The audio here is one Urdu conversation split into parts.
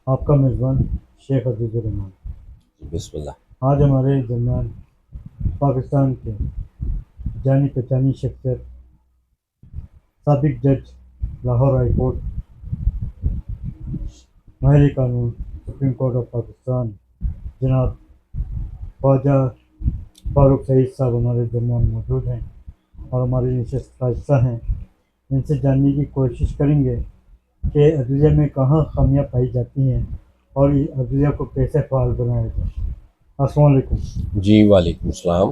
آپ کا میزبان شیخ عزیز الرحمان۔ بسم اللہ۔ آج ہمارے درمیان پاکستان کے جانی پہچانی شخصیت سابق جج لاہور ہائی کورٹ، ماہر قانون سپریم کورٹ آف پاکستان جناب خواجہ فاروق سعید صاحب ہمارے درمیان موجود ہیں اور ہماری نشست کا حصہ ہیں۔ ان سے جاننے کی کوشش کریں گے کہ عدلیہ میں کہاں خامیاں پائی جاتی ہیں اور عدلیہ کو کیسے فعال بنایا جائے۔ السلام علیکم۔ جی وعلیکم السلام۔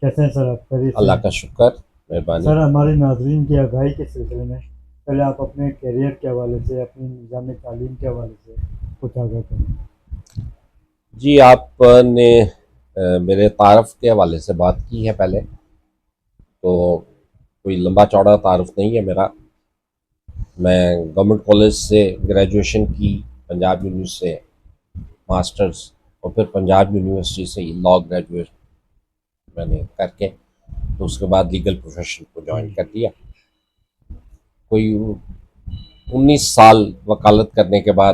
کیسے ہیں سر آپ؟ خیریت سے اللہ ہیں؟ کا شکر، مہربانی۔ سر ہمارے ناظرین کی آگاہی کے سلسلے میں پہلے آپ اپنے کیریئر کے حوالے سے، اپنی نظام تعلیم کے حوالے سے کچھ آگاہ کریں۔ جی آپ نے میرے تعارف کے حوالے سے بات کی ہے پہلے، تو کوئی لمبا چوڑا تعارف نہیں ہے میرا۔ میں گورنمنٹ کالج سے گریجویشن کی، پنجاب یونیورسٹی سے ماسٹرز، اور پھر پنجاب یونیورسٹی سے لاء گریجویٹ میں نے کر کے تو اس کے بعد لیگل پروفیشن کو جوائن کر دیا۔ کوئی 19 سال وکالت کرنے کے بعد،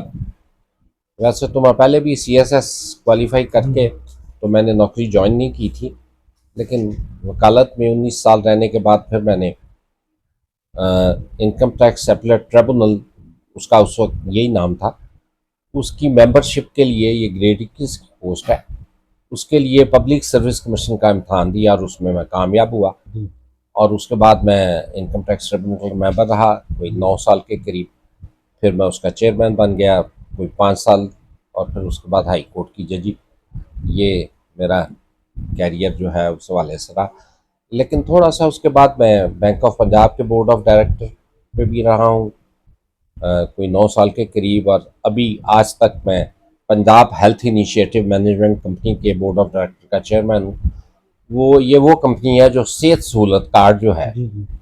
ویسے تو میں پہلے بھی سی ایس ایس کوالیفائی کر کے تو میں نے نوکری جوائن نہیں کی تھی، لیکن وکالت میں 19 سال رہنے کے بعد پھر میں نے انکم ٹیکس ایپلیٹ ٹریبونل، اس کا اس وقت یہی نام تھا، اس کی ممبرشپ کے لیے، یہ گریڈ 21 کی پوسٹ ہے، اس کے لیے پبلک سروس کمیشن کا امتحان دیا اور اس میں کامیاب ہوا، اور اس کے بعد میں انکم ٹیکس ٹریبونل کا ممبر رہا کوئی 9 سال کے قریب۔ پھر میں اس کا چیئرمین بن گیا کوئی 5 سال، اور پھر اس کے بعد ہائی کورٹ کی ججی۔ یہ میرا کیریئر جو ہے اس حوالے سے رہا۔ لیکن تھوڑا سا اس کے بعد میں بینک آف پنجاب کے بورڈ آف ڈائریکٹر پہ بھی رہا ہوں کوئی 9 سال کے قریب، اور ابھی آج تک میں Punjab health initiative management company کے بورڈ آف ڈائریکٹر کا چیئرمین ہوں۔ وہ کمپنی ہے جو صحت سہولت کارڈ جو ہے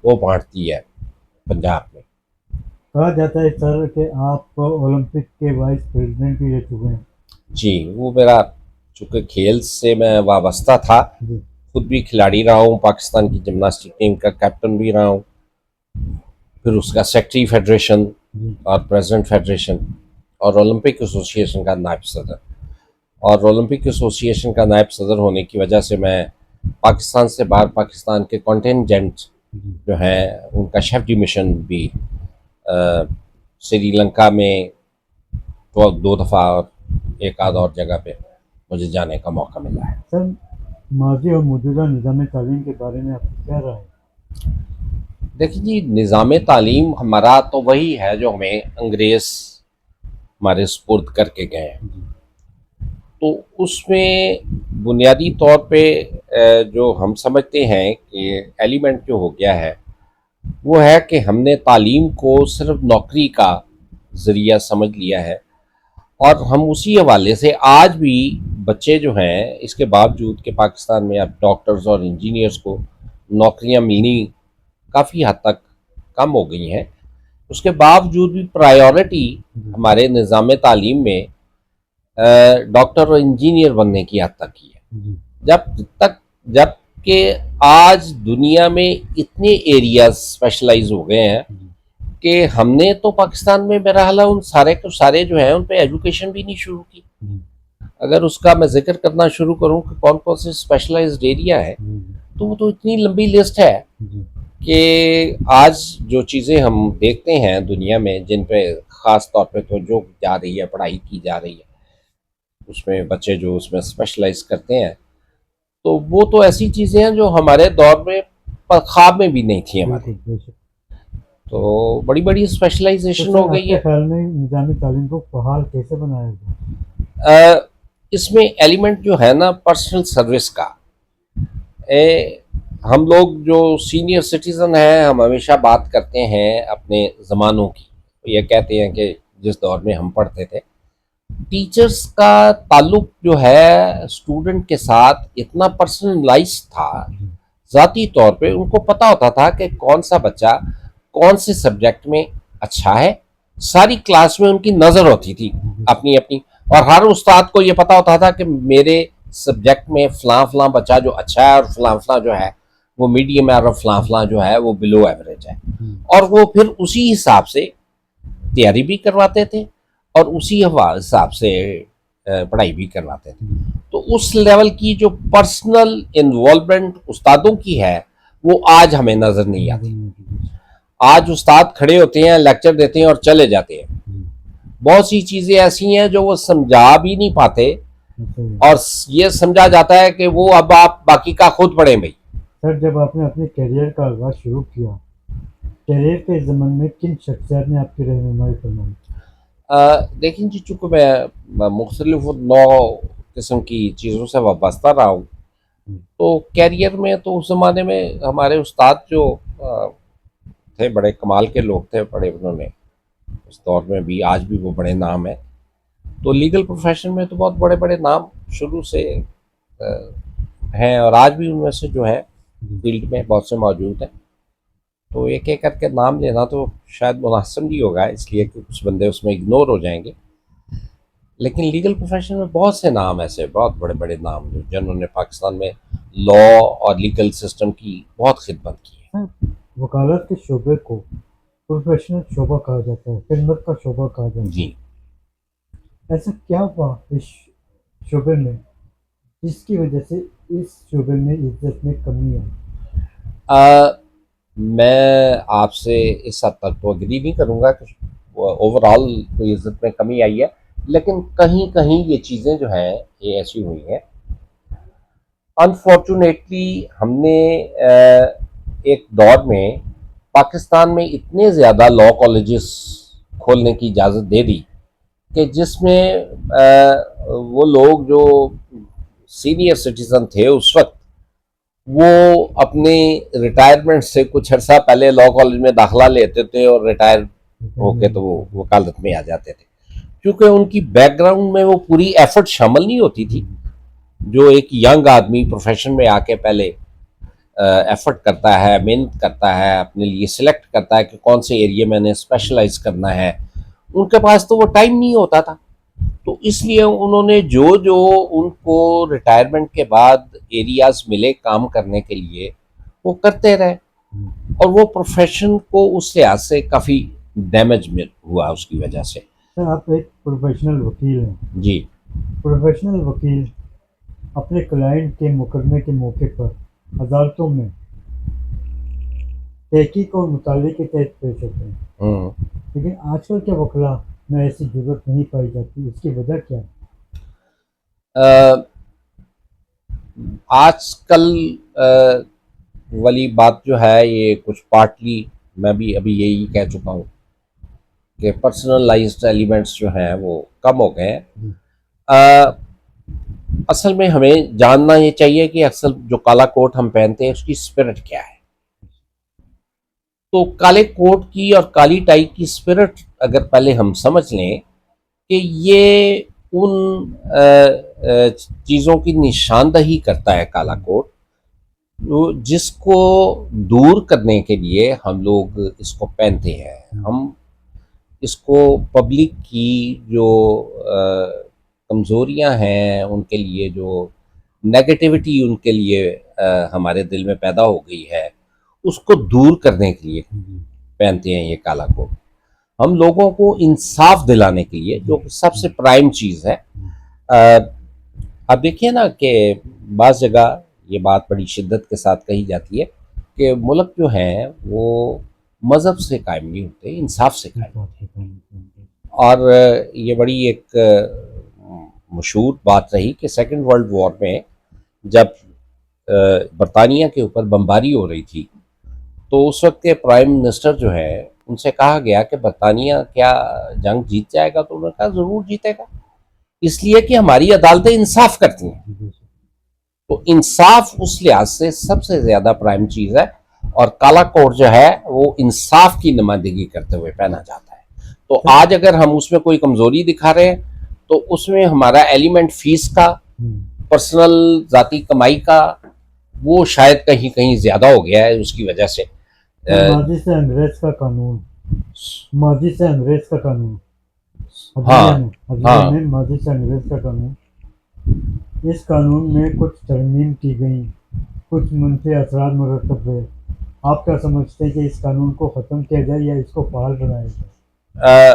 وہ بانٹتی ہے پنجاب میں۔ کہا جاتا ہے سر کہ آپ اولمپک کے وائس پریزیڈنٹ بھی رہ چکے ہیں۔ جی، وہ میرا چونکہ کھیل سے میں وابستہ تھا، خود بھی کھلاڑی رہا ہوں، پاکستان کی جمناسٹک ٹیم کا کیپٹن بھی رہا ہوں، پھر اس کا سیکرٹری فیڈریشن اور پریزیڈنٹ فیڈریشن، اور اولمپک ایسوسی ایشن کا نائب صدر۔ اور اولمپک ایسوسی ایشن کا نائب صدر ہونے کی وجہ سے میں پاکستان سے باہر پاکستان کے کنٹینجنٹ جو ہیں ان کا شیف مشن بھی سری لنکا میں 2 دفعہ اور ایک آدھ اور جگہ پہ مجھے جانے کا موقع ملا ہے۔ سر ماضی اور موجودہ نظام تعلیم کے بارے میں آپ کی کیا رائے ہے؟ دیکھیے جی، نظام تعلیم ہمارا تو وہی ہے جو ہمیں انگریز ہمارے سپرد کر کے گئے ہیں، تو اس میں بنیادی طور پہ جو ہم سمجھتے ہیں کہ ایلیمنٹ جو ہو گیا ہے وہ ہے کہ ہم نے تعلیم کو صرف نوکری کا ذریعہ سمجھ لیا ہے، اور ہم اسی حوالے سے آج بھی بچے جو ہیں، اس کے باوجود کہ پاکستان میں اب ڈاکٹرز اور انجینئرز کو نوکریاں ملنی کافی حد تک کم ہو گئی ہیں، اس کے باوجود بھی پرائیورٹی ہمارے نظام تعلیم میں ڈاکٹر اور انجینئر بننے کی حد تک کی ہے، جب کہ آج دنیا میں اتنے ایریاز اسپیشلائز ہو گئے ہیں کہ ہم نے تو پاکستان میں میرا حال ان سارے جو ہیں ان پہ ایجوکیشن بھی نہیں شروع کی۔ اگر اس کا میں ذکر کرنا شروع کروں کہ کون کون سے اسپیشلائزڈ ایریا ہے تو وہ تو اتنی لمبی لسٹ ہے کہ آج جو چیزیں ہم دیکھتے ہیں دنیا میں جن پہ خاص طور پہ توجہ جا رہی ہے، پڑھائی کی جا رہی ہے، اس میں بچے جو اس میں اسپیشلائز کرتے ہیں، تو وہ تو ایسی چیزیں ہیں جو ہمارے دور میں خواب میں بھی نہیں تھی ہمارے، تو بڑی بڑی اسپیشلائزیشن ہو گئی ہے۔ آپ کے خیال میں نظام تعلیم کو فعال کیسے بنایا جائے؟ اس میں ایلیمنٹ جو ہے نا پرسنل سروس کا، ہم لوگ جو سینئر سٹیزن ہیں ہم ہمیشہ بات کرتے ہیں اپنے زمانوں کی، یہ کہتے ہیں کہ جس دور میں ہم پڑھتے تھے ٹیچرز کا تعلق جو ہے اسٹوڈنٹ کے ساتھ اتنا پرسنلائز تھا، ذاتی طور پہ ان کو پتہ ہوتا تھا کہ کون سا بچہ کون سے سبجیکٹ میں اچھا ہے، ساری کلاس میں ان کی نظر ہوتی تھی اپنی اپنی، اور ہر استاد کو یہ پتہ ہوتا تھا کہ میرے سبجیکٹ میں فلاں فلاں بچہ جو اچھا ہے اور فلاں فلاں جو ہے وہ میڈیم ہے اور فلاں فلاں جو ہے وہ بلو ایوریج ہے، اور وہ پھر اسی حساب سے تیاری بھی کرواتے تھے اور اسی حساب سے پڑھائی بھی کرواتے تھے. تو اس لیول کی جو پرسنل انوالومنٹ استادوں کی ہے وہ آج ہمیں نظر نہیں آتی. آج استاد کھڑے ہوتے ہیں، لیکچر دیتے ہیں اور چلے جاتے ہیں. بہت سی چیزیں ایسی ہیں جو وہ سمجھا بھی نہیں پاتے اور یہ سمجھا جاتا ہے کہ وہ اب آپ باقی کا خود پڑھیں بھائی. سر جب آپ نے اپنے کیریئر کا آغاز شروع کیا، کیریئر کے ضمن میں کن شخصیات نے آپ کی رہنمائی فرمائی؟ دیکھیں جی، چونکہ میں مختلف نو قسم کی چیزوں سے وابستہ رہا ہوں، تو کیریئر میں تو اس زمانے میں ہمارے استاد جو تھے بڑے کمال کے لوگ تھے، بڑے انہوں نے اس دور میں بھی، آج بھی وہ بڑے نام ہیں. تو لیگل پروفیشن میں تو بہت بڑے بڑے نام شروع سے ہیں اور آج بھی ان میں سے جو ہے فیلڈ میں بہت سے موجود ہیں. تو ایک ایک کر کے نام لینا تو شاید مناسب نہیں ہوگا، اس لیے کہ کچھ بندے اس میں اگنور ہو جائیں گے. لیکن لیگل پروفیشن میں بہت سے نام ایسے، بہت بڑے بڑے نام جنہوں نے پاکستان میں لا اور لیگل سسٹم کی بہت خدمت کی ہے. وکالت کے شعبے کو پروفیشنل شعبہ کہا جاتا ہے، خدمت کا شعبہ کہا جاتا ہے. جی، ایسا کیا ہوا اس شعبے میں جس کی وجہ سے اس شعبے میں عزت میں کمی ہے؟ میں آپ سے اس حد تک تو اگری نہیں کروں گا کہ اوور آل کوئی عزت میں کمی آئی ہے، لیکن کہیں کہیں یہ چیزیں جو ہیں یہ ایسی ہوئی ہیں. انفارچونیٹلی ہم نے ایک دور میں پاکستان میں اتنے زیادہ لا کالجز کھولنے کی اجازت دے دی کہ جس میں وہ لوگ جو سینئر سٹیزن تھے اس وقت، وہ اپنے ریٹائرمنٹ سے کچھ عرصہ پہلے لا کالج میں داخلہ لیتے تھے اور ریٹائر ہو کے تو وہ وکالت میں آ جاتے تھے، کیونکہ ان کی بیک گراؤنڈ میں وہ پوری ایفرٹ شامل نہیں ہوتی تھی جو ایک ینگ آدمی پروفیشن میں آ کے پہلے ایفرٹ کرتا ہے، محنت کرتا ہے، اپنے لیے سلیکٹ کرتا ہے کہ کون سے ایریے میں نے اسپیشلائز کرنا ہے. ان کے پاس تو وہ ٹائم نہیں ہوتا تھا. تو اس لیے انہوں نے جو ان کو ریٹائرمنٹ کے بعد ایریاز ملے کام کرنے کے لیے وہ کرتے رہے، اور وہ پروفیشن کو اس لحاظ سے کافی ڈیمیج ہوا اس کی وجہ سے. سر آپ ایک پروفیشنل وکیل ہیں. جی. پروفیشنل وکیل اپنے کلائنٹ کے مقدمے کے موقع پر عدالتوں میں تحقیق اور مطالعے کے تحت پیش ہوتے ہیں، لیکن آج کل کے وکلا میں ایسی ضرورت نہیں پائی جاتی. اس کی وجہ کیا ہے؟ آج کل والی بات جو ہے یہ کچھ پارٹلی میں بھی ابھی یہی کہہ چکا ہوں کہ پرسنلائزڈ ایلیمنٹس جو ہیں وہ کم ہو گئے ہیں. اصل میں ہمیں جاننا یہ چاہیے کہ اصل جو کالا کوٹ ہم پہنتے ہیں اس کی اسپرٹ کیا ہے. تو کالے کوٹ کی اور کالی ٹائی کی اسپرٹ اگر پہلے ہم سمجھ لیں کہ یہ ان چیزوں کی نشاندہی کرتا ہے کالا کوٹ، جس کو دور کرنے کے لیے ہم لوگ اس کو پہنتے ہیں. ہم اس کو پبلک کی جو کمزوریاں ہیں، ان کے لیے جو نیگیٹیوٹی ان کے لیے ہمارے دل میں پیدا ہو گئی ہے، اس کو دور کرنے کے لیے پہنتے ہیں یہ کالا کوٹ. ہم لوگوں کو انصاف دلانے کے لیے، جو سب سے پرائم چیز ہے. اب دیکھیے نا کہ بعض جگہ یہ بات بڑی شدت کے ساتھ کہی جاتی ہے کہ ملک جو ہیں وہ مذہب سے قائم نہیں ہوتے، انصاف سے قائم ہوتے. اور یہ بڑی ایک مشہور بات رہی کہ سیکنڈ ورلڈ وار میں جب برطانیہ کے اوپر بمباری ہو رہی تھی تو اس وقت کے پرائم منسٹر جو ہے ان سے کہا گیا کہ برطانیہ کیا جنگ جیت جائے گا؟ تو انہوں نے کہا ضرور جیتے گا، اس لیے کہ ہماری عدالتیں انصاف کرتی ہیں. تو انصاف اس لحاظ سے سب سے زیادہ پرائم چیز ہے، اور کالا کوٹ جو ہے وہ انصاف کی نمائندگی کرتے ہوئے پہنا جاتا ہے. تو آج اگر ہم اس میں کوئی کمزوری دکھا رہے ہیں تو اس میں ہمارا ایلیمنٹ فیس کا، پرسنل ذاتی کمائی کا، وہ شاید کہیں کہیں زیادہ ہو گیا ہے. اس کی وجہ سے ماضی سے انگریز کا قانون، ماضی سے انگریز کا قانون، ہاں، ماضی سے انگریز کا قانون، اس قانون میں کچھ ترمیم کی گئی، کچھ منفی اثرات مرتب ہوئے. آپ کیا سمجھتے ہیں کہ اس قانون کو ختم کیا جائے یا اس کو فعال بنایا جائے؟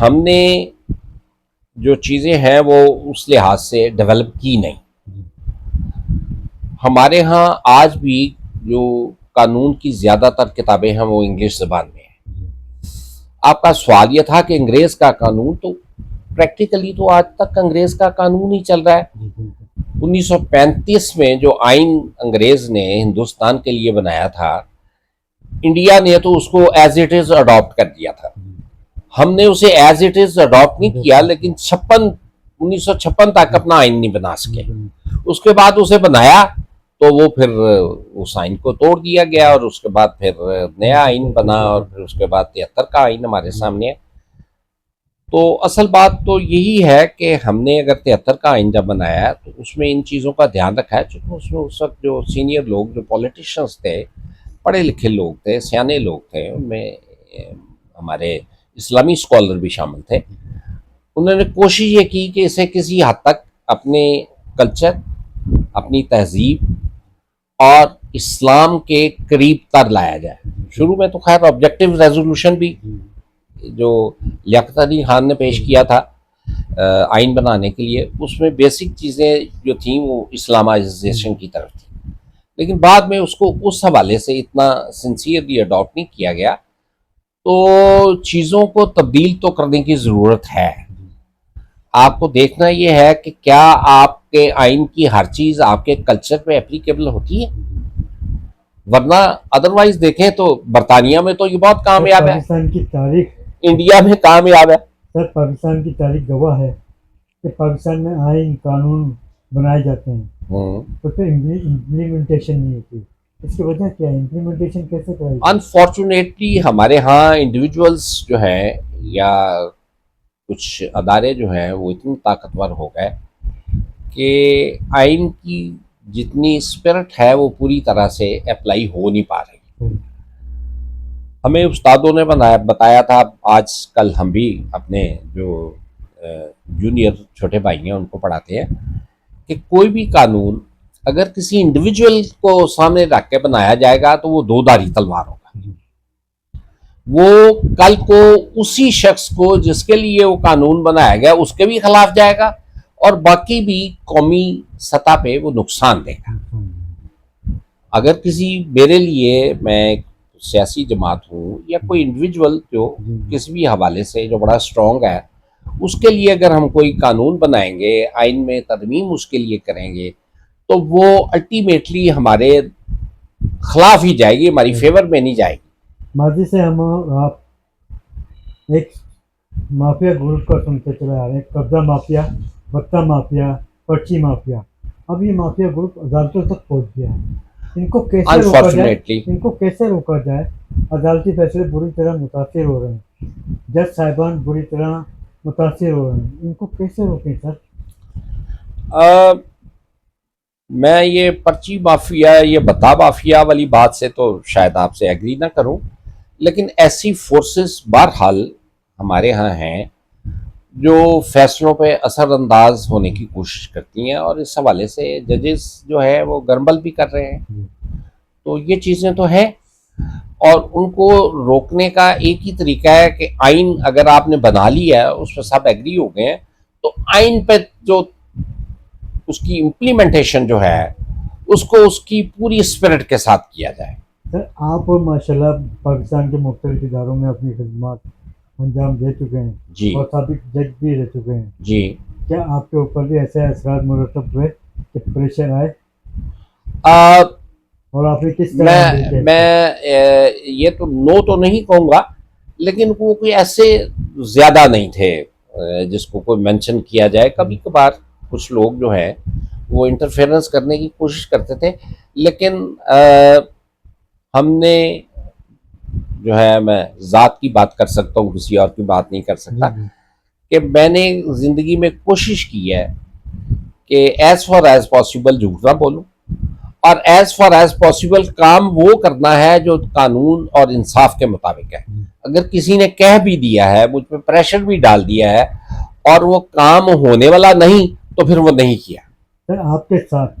ہم نے جو چیزیں ہیں وہ اس لحاظ سے ڈیولپ کی نہیں. ہمارے ہاں آج بھی جو قانون کی زیادہ تر کتابیں ہیں وہ انگلش زبان میں ہیں. آپ کا سوال یہ تھا کہ انگریز کا قانون، تو پریکٹیکلی تو آج تک انگریز کا قانون ہی چل رہا ہے. 1935 میں جو آئین انگریز نے ہندوستان کے لیے بنایا تھا، انڈیا نے تو اس کو ایز اٹ از اڈاپٹ کر دیا تھا. ہم نے اسے ایز اٹ از اڈاپٹ نہیں کیا، لیکن 1956 تک اپنا آئین نہیں بنا سکے. اس کے بعد اسے بنایا تو وہ پھر اس آئین کو توڑ دیا گیا، اور اس کے بعد پھر نیا آئین بنا، اور پھر اس کے بعد 73 کا آئین ہمارے سامنے ہے. تو اصل بات تو یہی ہے کہ ہم نے اگر 73 کا آئین جب بنایا تو اس میں ان چیزوں کا دھیان رکھا ہے، چونکہ اس میں اس وقت جو سینئر لوگ، جو پولیٹیشنز تھے، پڑھے لکھے لوگ تھے، سیانے لوگ تھے، ان میں ہمارے اسلامی اسکالر بھی شامل تھے. انہوں نے کوشش یہ کی کہ اسے کسی حد تک اپنے کلچر، اپنی تہذیب اور اسلام کے قریب تر لایا جائے. شروع میں تو خیر آبجیکٹیو ریزولوشن بھی جو لیاقت علی خان نے پیش کیا تھا آئین بنانے کے لیے، اس میں بیسک چیزیں جو تھیں وہ اسلامائزیشن کی طرف تھیں، لیکن بعد میں اس کو اس حوالے سے اتنا سنسیئرلی اڈاپٹ نہیں کیا گیا. تو چیزوں کو تبدیل تو کرنے کی ضرورت ہے. آپ کو دیکھنا یہ ہے کہ کیا آپ کے آئین کی ہر چیز آپ کے کلچر پہ اپلیکیبل ہوتی ہے، ورنہ ادروائز دیکھیں تو برطانیہ میں تو یہ بہت کامیاب ہے، پاکستان کی تاریخ، انڈیا میں کامیاب ہے. سر پاکستان کی تاریخ گواہ ہے کہ پاکستان میں آئین قانون بنائے جاتے ہیں تو پھر امپلیمنٹیشن نہیں ہوتی. اس کی وجہ کیا ہے؟ امپلیمنٹیشن کیسے کریں؟ انفارچونیٹلی ہمارے ہاں انڈیویجولز جو ہیں یا کچھ ادارے جو ہیں وہ اتنے طاقتور ہو گئے کہ آئین کی جتنی اسپرٹ ہے وہ پوری طرح سے اپلائی ہو نہیں پا رہی. ہمیں استادوں نے بتایا تھا، آج کل ہم بھی اپنے جو جونیئر چھوٹے بھائی ہیں ان کو پڑھاتے ہیں، کہ کوئی بھی قانون اگر کسی انڈیویجول کو سامنے رکھ کے بنایا جائے گا تو وہ دو دھاری تلوار ہوگا. وہ کل کو اسی شخص کو جس کے لیے وہ قانون بنایا گیا اس کے بھی خلاف جائے گا، اور باقی بھی قومی سطح پہ وہ نقصان دے گا. اگر کسی میرے لیے، میں سیاسی جماعت ہوں یا کوئی انڈیویجول جو کسی بھی حوالے سے جو بڑا اسٹرانگ ہے، اس کے لیے اگر ہم کوئی قانون بنائیں گے، آئین میں ترمیم اس کے لیے کریں گے، تو وہ الٹیمیٹلی ہمارے خلاف ہی جائے گی، ہماری فیور میں نہیں جائے گی. ماضی سے ہم آپ ایک مافیا گروپ کا سنتے چلے آ رہے ہیں، قبضہ مافیا، بھتہ مافیا، پرچی مافیا. اب یہ مافیا گروپ عدالتوں تک پہنچ گیا ہے. ان کو کیسے روکا جائے؟ ان کو کیسے روکا جائے؟ عدالتی فیصلے بری طرح متاثر ہو رہے ہیں، جج صاحبان بری طرح متاثر ہو رہے ہیں. ان کو کیسے روکیں سر؟ میں یہ پرچی مافیا، یہ بتا مافیا والی بات سے تو شاید آپ سے ایگری نہ کروں، لیکن ایسی فورسز بہرحال ہمارے ہاں ہیں جو فیصلوں پہ اثر انداز ہونے کی کوشش کرتی ہیں، اور اس حوالے سے ججز جو ہے وہ گرمبل بھی کر رہے ہیں. تو یہ چیزیں تو ہیں، اور ان کو روکنے کا ایک ہی طریقہ ہے کہ آئین اگر آپ نے بنا لیا ہے، اس پہ سب ایگری ہو گئے ہیں، تو آئین پہ جو اس کی امپلیمنٹیشن جو ہے اس کو اس کی پوری اسپرٹ کے ساتھ کیا جائے. سر آپ ماشاءاللہ پاکستان کے مختلف اداروں میں اپنی خدمات انجام دے چکے ہیں، جی، اور سابق جج بھی رہ چکے ہیں. جی. کیا آپ کے اوپر بھی ایسے اثرات مرتب ہوئے کہ پریشر آئے، اور آپ نے کس طرح؟ میں یہ تو نو تو نہیں کہوں گا، لیکن وہ کوئی ایسے زیادہ نہیں تھے جس کو کوئی مینشن کیا جائے. کبھی کبھار کچھ لوگ جو ہیں وہ انٹرفیئرنس کرنے کی کوشش کرتے تھے، لیکن ہم نے جو ہے، میں ذات کی بات کر سکتا ہوں، کسی اور کی بات نہیں کر سکتا، کہ میں نے زندگی میں کوشش کی ہے کہ ایز فار ایز پاسبل جھوٹ نہ بولوں، اور ایز فار ایز پاسبل کام وہ کرنا ہے جو قانون اور انصاف کے مطابق ہے. اگر کسی نے کہہ بھی دیا ہے، مجھ پہ پریشر بھی ڈال دیا ہے، اور وہ کام ہونے والا نہیں، تو پھر وہ نہیں کیا. سر آپ کے ساتھ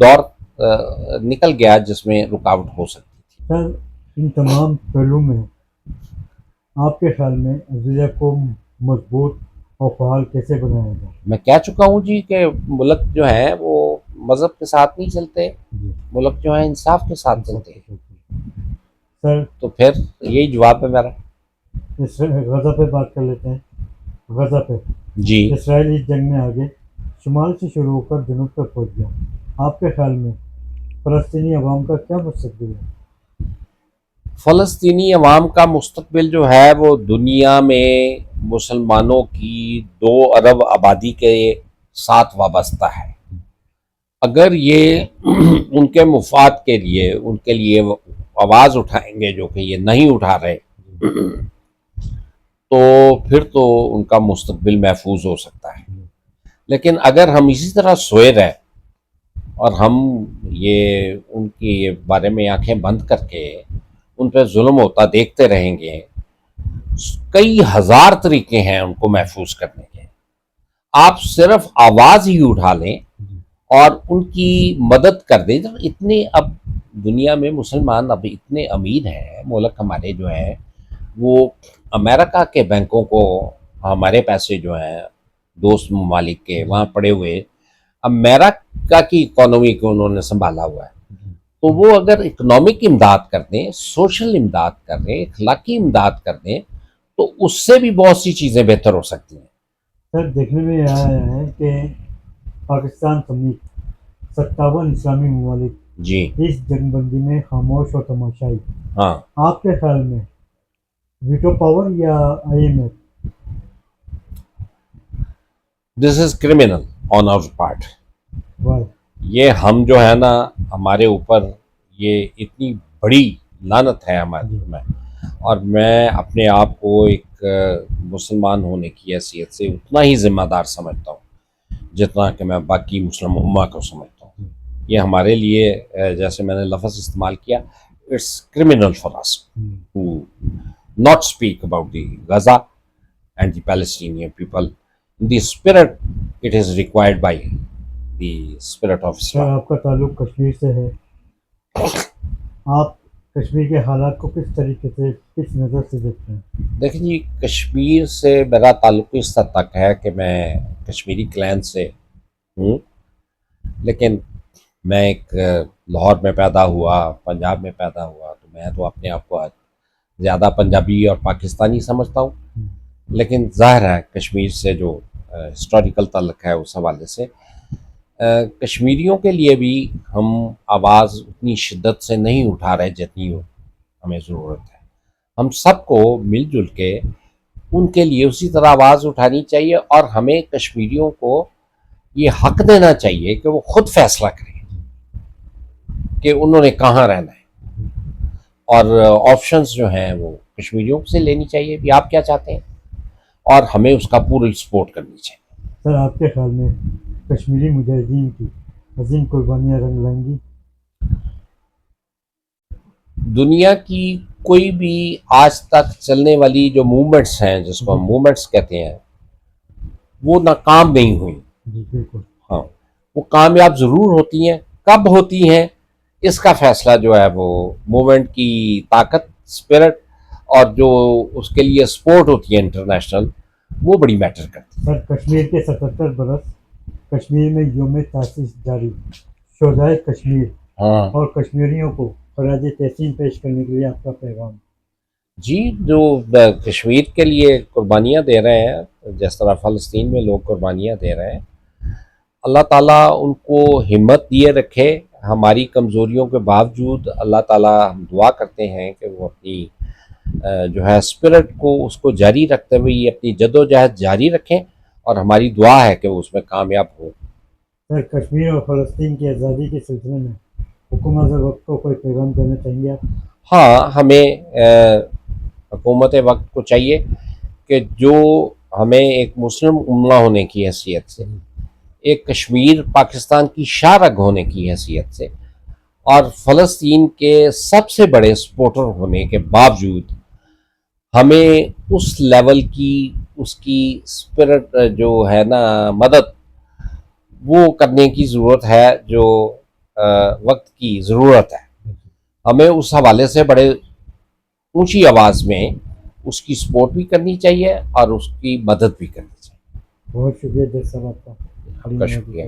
دور نکل گیا جس میں رکاوٹ ہو سکتی تھی. سر ان تمام پہلو میں آپ کے خیال میں عدلیہ کو مضبوط اور فعال کیسے بنایا جائے؟ میں کہہ چکا ہوں جی کہ ملک جو ہے وہ مذہب کے ساتھ نہیں چلتے, جی ملک جو ہے انصاف کے ساتھ چلتے ہیں. سر تو پھر یہی جواب ہے میرا. اس غزہ پہ بات کر لیتے ہیں. غزہ پہ جی, اسرائیل اس جنگ میں آگے شمال سے شروع ہو کر جنوب تک پہنچ گیا. آپ کے خیال میں فلسطینی عوام کا کیا مستقبل ہے؟ فلسطینی عوام کا مستقبل جو ہے وہ دنیا میں مسلمانوں کی 2 ارب آبادی کے ساتھ وابستہ ہے. اگر یہ ان کے مفاد کے لیے ان کے لیے آواز اٹھائیں گے جو کہ یہ نہیں اٹھا رہے, تو پھر تو ان کا مستقبل محفوظ ہو سکتا ہے. لیکن اگر ہم اسی طرح سوئے رہے اور ہم یہ ان کے بارے میں آنکھیں بند کر کے ان پہ ظلم ہوتا دیکھتے رہیں گے, کئی ہزار طریقے ہیں ان کو محفوظ کرنے کے. آپ صرف آواز ہی اٹھا لیں اور ان کی مدد کر دیں. اتنے اب دنیا میں مسلمان اب اتنے امیر ہیں, ملک ہمارے جو ہیں وہ امریکہ کے بینکوں کو ہمارے پیسے جو ہیں دوست ممالک کے وہاں پڑے ہوئے, امریکہ کی اکانومی کو انہوں نے سنبھالا ہوا ہے. تو وہ اگر اکنامک امداد کر دیں, سوشل امداد کر دیں, اخلاقی امداد کر دیں, تو اس سے بھی بہت سی چیزیں بہتر ہو سکتی ہیں. سر دیکھنے میں یہ آیا ہے کہ پاکستان سمیت 57 اسلامی ممالک جی اس جنگ بندی میں خاموش اور تماشائی. ہاں, آپ کے خیال میں ویٹو پاور یا IMF؟ دس از کرمنل آن آور پارٹ. وائی؟ یہ ہم جو ہے نا ہمارے اوپر یہ اتنی بڑی لعنت ہے ہمارے میں, اور میں اپنے آپ کو ایک مسلمان ہونے کی حیثیت سے اتنا ہی ذمہ دار سمجھتا ہوں جتنا کہ میں باقی مسلم امہ کو سمجھتا ہوں. یہ ہمارے لیے جیسے میں نے لفظ استعمال کیا, it's criminal for us to not speak about the Gaza and the Palestinian people. In the spirit, it is required by the spirit of sir Islam. آپ کا تعلق کشمیر سے ہے. آپ کشمیر کے حالات کو کس طریقے سے کس نظر سے دیکھتے ہیں؟ دیکھیں جی, کشمیر سے میرا تعلق اس حد تک ہے کہ میں کشمیری کلین سے ہوں, لیکن میں ایک لاہور میں پیدا ہوا, پنجاب میں پیدا ہوا, تو میں تو اپنے آپ کو زیادہ پنجابی اور پاکستانی سمجھتا ہوں. لیکن ظاہر ہے کشمیر سے جو ہسٹوریکل تعلق ہے اس حوالے سے کشمیریوں کے لیے بھی ہم آواز اتنی شدت سے نہیں اٹھا رہے جتنی ہمیں ضرورت ہے. ہم سب کو مل جل کے ان کے لیے اسی طرح آواز اٹھانی چاہیے, اور ہمیں کشمیریوں کو یہ حق دینا چاہیے کہ وہ خود فیصلہ کریں کہ انہوں نے کہاں رہنا ہے, اور آپشنز جو ہیں وہ کشمیریوں سے لینی چاہیے بھی آپ کیا چاہتے ہیں, اور ہمیں اس کا پوری سپورٹ کرنی چاہیے. سر آپ کے خیال میں کشمیری مجاہدین کی عظیم قربانیاں رنگ لائیں گی؟ دنیا کی کوئی بھی آج تک چلنے والی جو موومنٹس ہیں, جس کو ہم موومنٹس کہتے ہیں, وہ ناکام نہیں ہوئی. جی بالکل. ہاں, وہ کامیاب ضرور ہوتی ہیں. کب ہوتی ہیں اس کا فیصلہ جو ہے وہ موومنٹ کی طاقت, اسپرٹ, اور جو اس کے لیے سپورٹ ہوتی ہے انٹرنیشنل, وہ بڑی میٹر کرتی ہے. سر کشمیر کے 77 برس کشمیر میں یوم تاسیس جاری, شہدائے کشمیر ہاں اور کشمیریوں کو خراج تحسین پیش کرنے کے لیے آپ کا پیغام؟ جی, جو کشمیر کے لیے قربانیاں دے رہے ہیں, جس طرح فلسطین میں لوگ قربانیاں دے رہے ہیں, اللہ تعالیٰ ان کو ہمت دیے رکھے. ہماری کمزوریوں کے باوجود اللہ تعالیٰ, ہم دعا کرتے ہیں کہ وہ اپنی جو ہے اسپرٹ کو اس کو جاری رکھتے ہوئے اپنی جد و جہد جاری رکھیں, اور ہماری دعا ہے کہ وہ اس میں کامیاب ہو. سر کشمیر اور فلسطین کی آزادی کے سلسلے میں حکومت وقت کو کوئی پیغام دینا چاہیں گے آپ؟ ہاں, ہمیں حکومت وقت کو چاہیے کہ جو ہمیں ایک مسلم امہ ہونے کی حیثیت سے, ایک کشمیر پاکستان کی شاہ رگ ہونے کی حیثیت سے, اور فلسطین کے سب سے بڑے سپورٹر ہونے کے باوجود ہمیں اس لیول کی اس کی اسپرٹ جو ہے نا مدد, وہ کرنے کی ضرورت ہے جو وقت کی ضرورت ہے. ہمیں اس حوالے سے بڑے اونچی آواز میں اس کی سپورٹ بھی کرنی چاہیے اور اس کی مدد بھی کرنی چاہیے. بہت شکریہ جج صاحب آپ کا. آپ کا شکریہ.